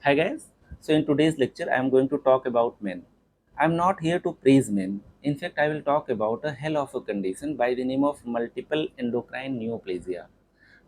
Hi guys, so in today's lecture I am going to talk about men. I am not here to praise men. In fact, I will talk about a hell of a condition by the name of multiple endocrine neoplasia.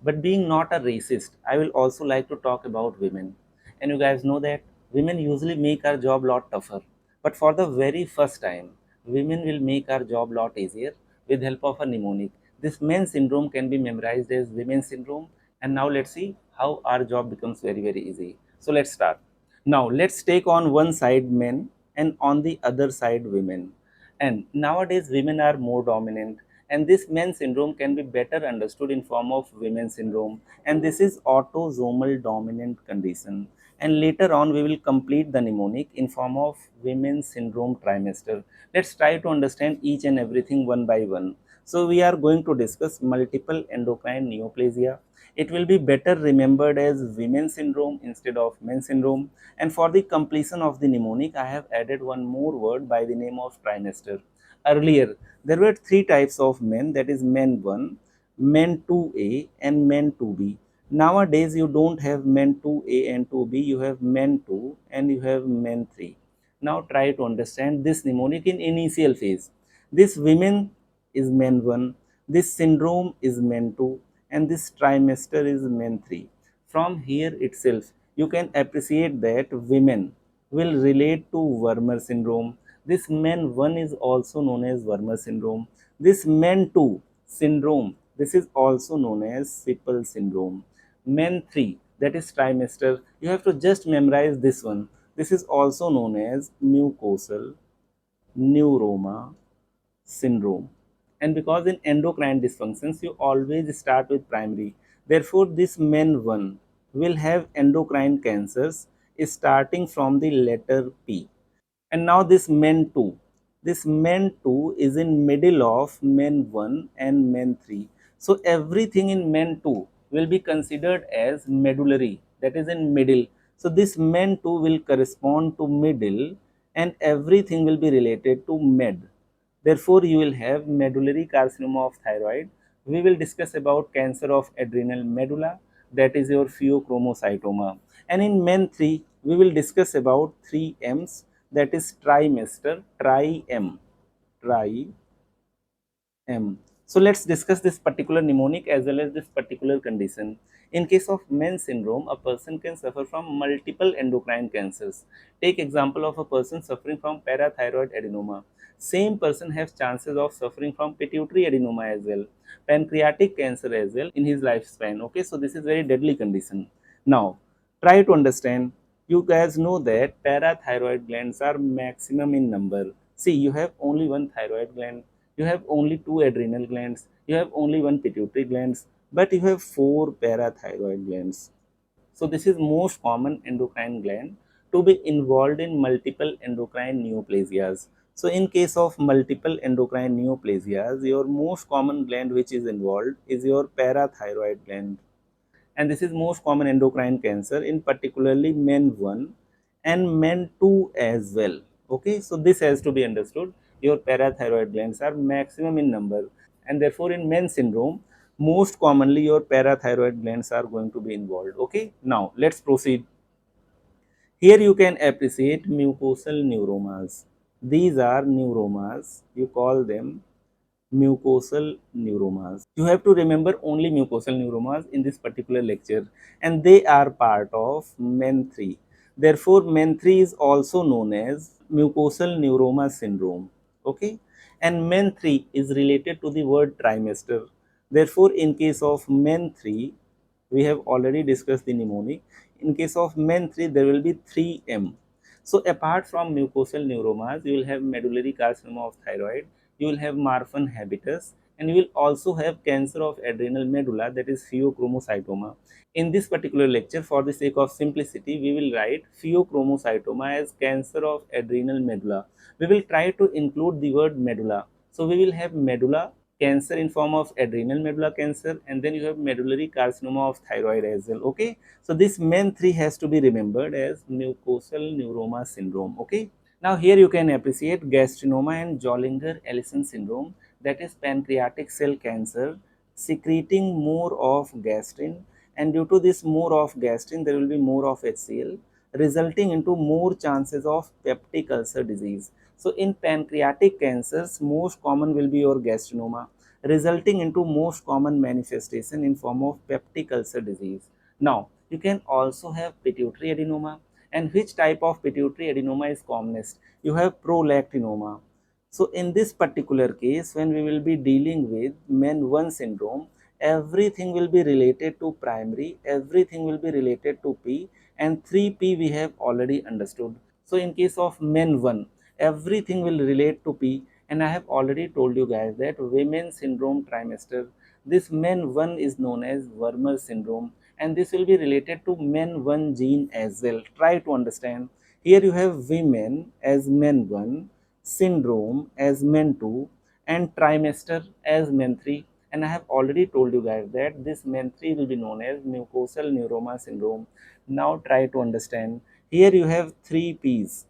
But being not a racist, I will also like to talk about women. And you guys know that women usually make our job lot tougher. But for the very first time, women will make our job lot easier with help of a mnemonic. This men syndrome can be memorized as women syndrome. And now let's see how our job becomes very easy. So let's start. Now let's take on one side men and on the other side women. And nowadays women are more dominant, and this men syndrome can be better understood in form of women syndrome, and this is autosomal dominant condition. And later on we will complete the mnemonic in form of women syndrome trimester. Let's try to understand each and everything one by one. So we are going to discuss multiple endocrine neoplasia. It will be better remembered as women syndrome instead of men syndrome. And for the completion of the mnemonic, I have added one more word by the name of trimester. Earlier, there were three types of men, that is men 1, men 2A and men 2B. Nowadays, you don't have men 2A and 2B, you have men 2 and you have men 3. Now try to understand this mnemonic in initial phase. This women is men 1, this syndrome is men 2 and this trimester is men 3. From here itself, you can appreciate that women will relate to Werner syndrome. This men 1 is also known as Werner syndrome. This men 2 syndrome, this is also known as Sippel syndrome. Men 3, that is trimester, you have to just memorize this one. This is also known as mucosal neuroma syndrome. And because in endocrine dysfunctions you always start with primary, therefore this men 1 will have endocrine cancers starting from the letter P. And now this men 2, this men 2 is in middle of men 1 and men 3. So everything in men 2 will be considered as medullary, that is in middle. So this men 2 will correspond to middle and everything will be related to med. Therefore, you will have medullary carcinoma of thyroid. We will discuss about cancer of adrenal medulla, that is your pheochromocytoma. And in men 3, we will discuss about 3 M's, that is trimester, tri-M, tri-M. So let's discuss this particular mnemonic as well as this particular condition. In case of men syndrome, a person can suffer from multiple endocrine cancers. Take example of a person suffering from parathyroid adenoma. Same person has chances of suffering from pituitary adenoma as well, pancreatic cancer as well in his lifespan. Okay, so this is very deadly condition. Now, try to understand. You guys know that parathyroid glands are maximum in number. See, you have only one thyroid gland, you have only two adrenal glands, you have only one pituitary glands, but you have four parathyroid glands. So this is most common endocrine gland to be involved in multiple endocrine neoplasias. So in case of multiple endocrine neoplasias, your most common gland which is involved is your parathyroid gland. And this is most common endocrine cancer in particularly men 1 and men 2 as well. Okay, so this has to be understood. Your parathyroid glands are maximum in number, and therefore in men syndrome most commonly your parathyroid glands are going to be involved. Okay, now let's proceed. Here you can appreciate mucosal neuromas. These are neuromas, you call them mucosal neuromas. You have to remember only mucosal neuromas in this particular lecture, and they are part of men 3. Therefore, men 3 is also known as mucosal neuroma syndrome. Okay, and men 3 is related to the word trimester. Therefore, in case of men 3, we have already discussed the mnemonic. In case of men 3, there will be 3M. So apart from mucosal neuromas, you will have medullary carcinoma of thyroid, you will have Marfan habitus, and you will also have cancer of adrenal medulla, that is pheochromocytoma. In this particular lecture, for the sake of simplicity, we will write pheochromocytoma as cancer of adrenal medulla. We will try to include the word medulla. So we will have medulla cancer in form of adrenal medulla cancer, and then you have medullary carcinoma of thyroid as well. Okay, so this men 3 has to be remembered as mucosal neuroma syndrome. Okay, now here you can appreciate gastrinoma and Zollinger-Ellison syndrome, that is pancreatic cell cancer secreting more of gastrin, and due to this more of gastrin there will be more of HCl. resulting into more chances of peptic ulcer disease. So in pancreatic cancers, most common will be your gastrinoma, resulting into most common manifestation in form of peptic ulcer disease. Now, you can also have pituitary adenoma. And which type of pituitary adenoma is commonest? You have prolactinoma. So in this particular case, when we will be dealing with MEN1 syndrome, everything will be related to primary, everything will be related to P, and 3P we have already understood. So in case of MEN1, everything will relate to P, and I have already told you guys that women syndrome trimester, this MEN1 is known as Wermer syndrome, and this will be related to MEN1 gene as well. Try to understand. Here you have women as MEN1, syndrome as MEN2, and trimester as MEN3. And I have already told you guys that this MEN3 will be known as mucosal neuroma syndrome. Now try to understand. Here you have 3Ps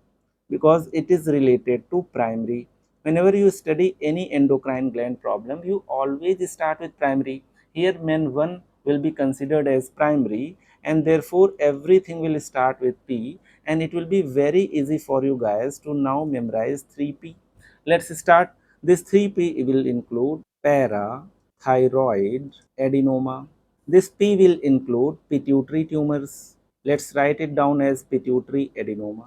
because it is related to primary. Whenever you study any endocrine gland problem, you always start with primary. Here MEN1 will be considered as primary, and therefore everything will start with P, and it will be very easy for you guys to now memorize 3P. Let's start. This 3P will include parathyroid adenoma. This P will include pituitary tumors. Let's write it down as pituitary adenoma.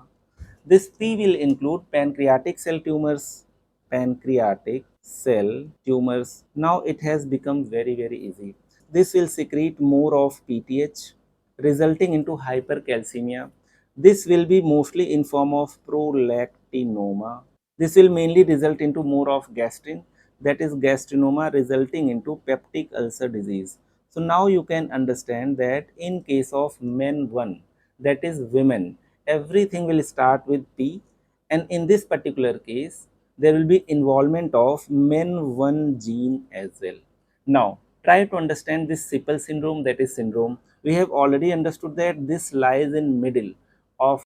This P will include pancreatic cell tumors. Pancreatic cell tumors. Now it has become very easy. This will secrete more of PTH, resulting into hypercalcemia. This will be mostly in form of prolactinoma. This will mainly result into more of gastrin, that is gastrinoma, resulting into peptic ulcer disease. So now you can understand that in case of MEN1, that is women, everything will start with P, and in this particular case there will be involvement of MEN1 gene as well. Now try to understand this Sippel syndrome, that is syndrome. We have already understood that this lies in middle of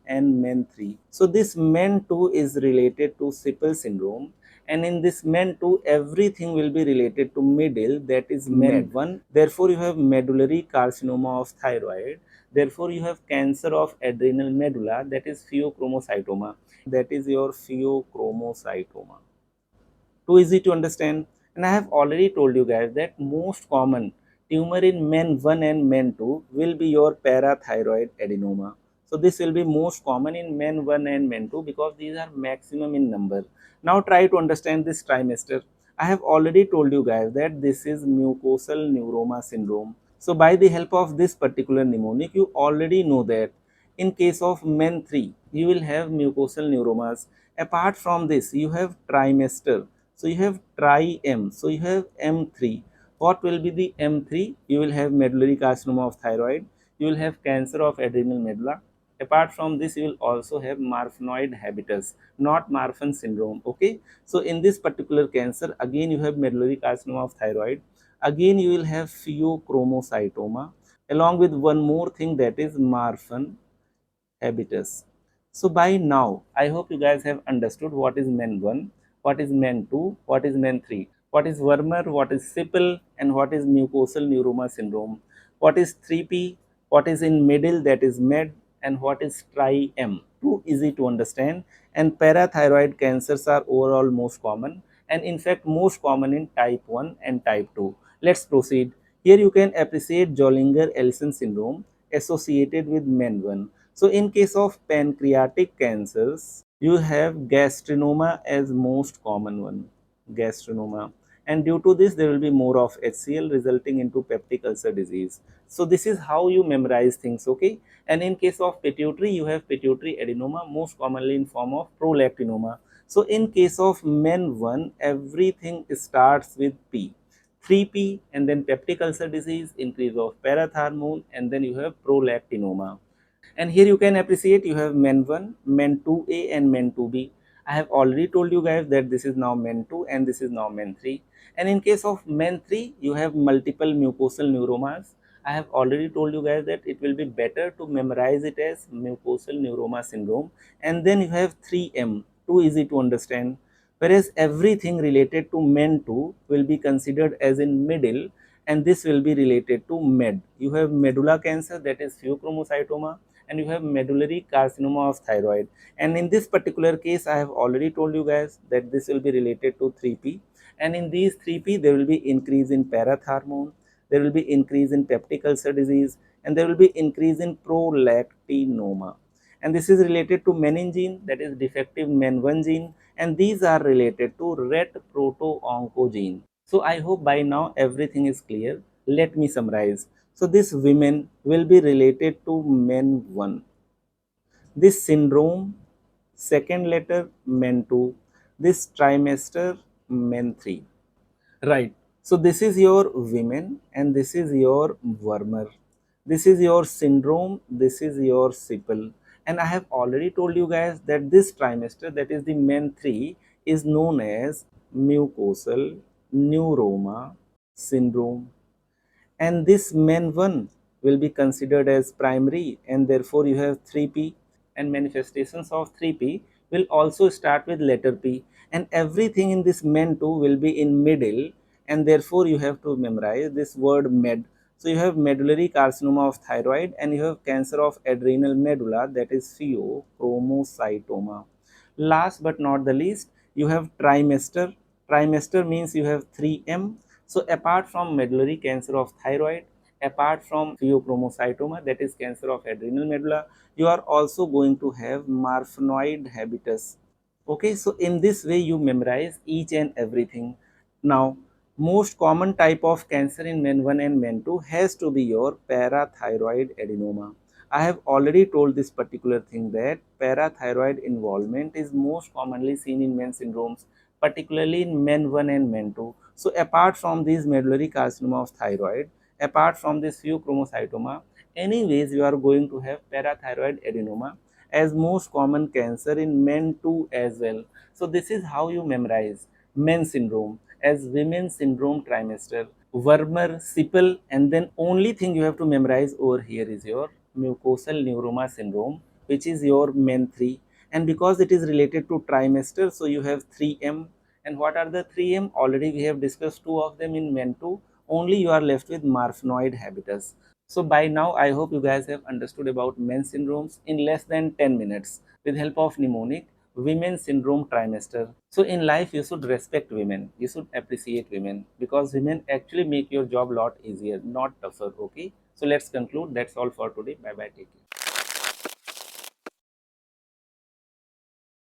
and MEN3. So this MEN2 is related to Sippel syndrome, and in this MEN2 everything will be related to middle, that is MEN1. Therefore you have medullary carcinoma of thyroid. Therefore you have cancer of adrenal medulla, that is pheochromocytoma. That is your pheochromocytoma. Too easy to understand. And I have already told you guys that most common tumor in MEN1 and MEN2 will be your parathyroid adenoma. So this will be most common in MEN1 and MEN2 because these are maximum in number. Now try to understand this trimester. I have already told you guys that this is mucosal neuroma syndrome. So by the help of this particular mnemonic, you already know that in case of MEN3, you will have mucosal neuromas. Apart from this, you have trimester. So you have tri-M. So you have M3. What will be the M3? You will have medullary carcinoma of thyroid. You will have cancer of adrenal medulla. Apart from this, you will also have Marfanoid habitus, not Marfan syndrome. Okay. So in this particular cancer, again you have medullary carcinoma of thyroid. Again you will have pheochromocytoma, along with one more thing, that is Marfan habitus. So by now, I hope you guys have understood what is MEN1, what is MEN2, what is MEN3, what is Wermer, what is Sippel, and what is mucosal neuroma syndrome, what is 3P, what is in middle, that is MED, and what is tri-M. Too easy to understand. And parathyroid cancers are overall most common, and in fact most common in type 1 and type 2. Let's proceed. Here you can appreciate Zollinger-Ellison syndrome associated with MEN1. So in case of pancreatic cancers, you have gastrinoma as most common one, gastrinoma. And due to this, there will be more of HCl resulting into peptic ulcer disease. So this is how you memorize things, okay? And in case of pituitary, you have pituitary adenoma, most commonly in form of prolactinoma. So in case of MEN1, everything starts with P. 3P, and then peptic ulcer disease, increase of parathormone, and then you have prolactinoma. And here you can appreciate you have MEN1, MEN2A, and MEN2B. I have already told you guys that this is now MEN2 and this is now MEN3. And in case of MEN3, you have multiple mucosal neuromas. I have already told you guys that it will be better to memorize it as mucosal neuroma syndrome. And then you have 3M, too easy to understand. Whereas everything related to MEN2 will be considered as in middle, and this will be related to MED. You have medulla cancer, that is pheochromocytoma, and you have medullary carcinoma of thyroid. And in this particular case, I have already told you guys that this will be related to 3P, and in these 3P there will be increase in parathormone, there will be increase in peptic ulcer disease, and there will be increase in prolactinoma. And this is related to menin gene, that is defective MEN1 gene, and these are related to RET proto-oncogene. So I hope by now everything is clear. Let me summarize. So this women will be related to MEN1. This syndrome, second letter MEN2. This trimester MEN3. Right. So this is your women and this is your wormer. This is your syndrome. This is your SIPL. And I have already told you guys that this trimester, that is the MEN3, is known as mucosal neuroma syndrome, and this MEN1 will be considered as primary, and therefore you have 3P, and manifestations of 3P will also start with letter P, and everything in this MEN2 will be in middle, and therefore you have to memorize this word med. So you have medullary carcinoma of thyroid and you have cancer of adrenal medulla, that is pheochromocytoma. Last but not the least, you have trimester. Trimester means you have 3M. So apart from medullary cancer of thyroid, apart from pheochromocytoma, that is cancer of adrenal medulla, you are also going to have marfanoid habitus. Okay, so in this way you memorize each and everything. Now, most common type of cancer in men1 and men2 has to be your parathyroid adenoma. I have already told this particular thing that parathyroid involvement is most commonly seen in men syndromes, particularly in men1 and men2. So apart from this medullary carcinoma of thyroid, apart from this pheochromocytoma, anyways you are going to have parathyroid adenoma as most common cancer in men too as well. So this is how you memorize men syndrome as women syndrome trimester, Wermer, Sipel, and then only thing you have to memorize over here is your mucosal neuroma syndrome, which is your men 3. And because it is related to trimester, so you have 3M. And what are the 3M? Already we have discussed two of them in men 2. Only you are left with marfanoid habitus. So by now, I hope you guys have understood about men's syndromes in less than 10 minutes with help of mnemonic women syndrome trimester. So in life, you should respect women. You should appreciate women because women actually make your job a lot easier, not tougher. Okay. So let's conclude. That's all for today. Bye bye. Take care.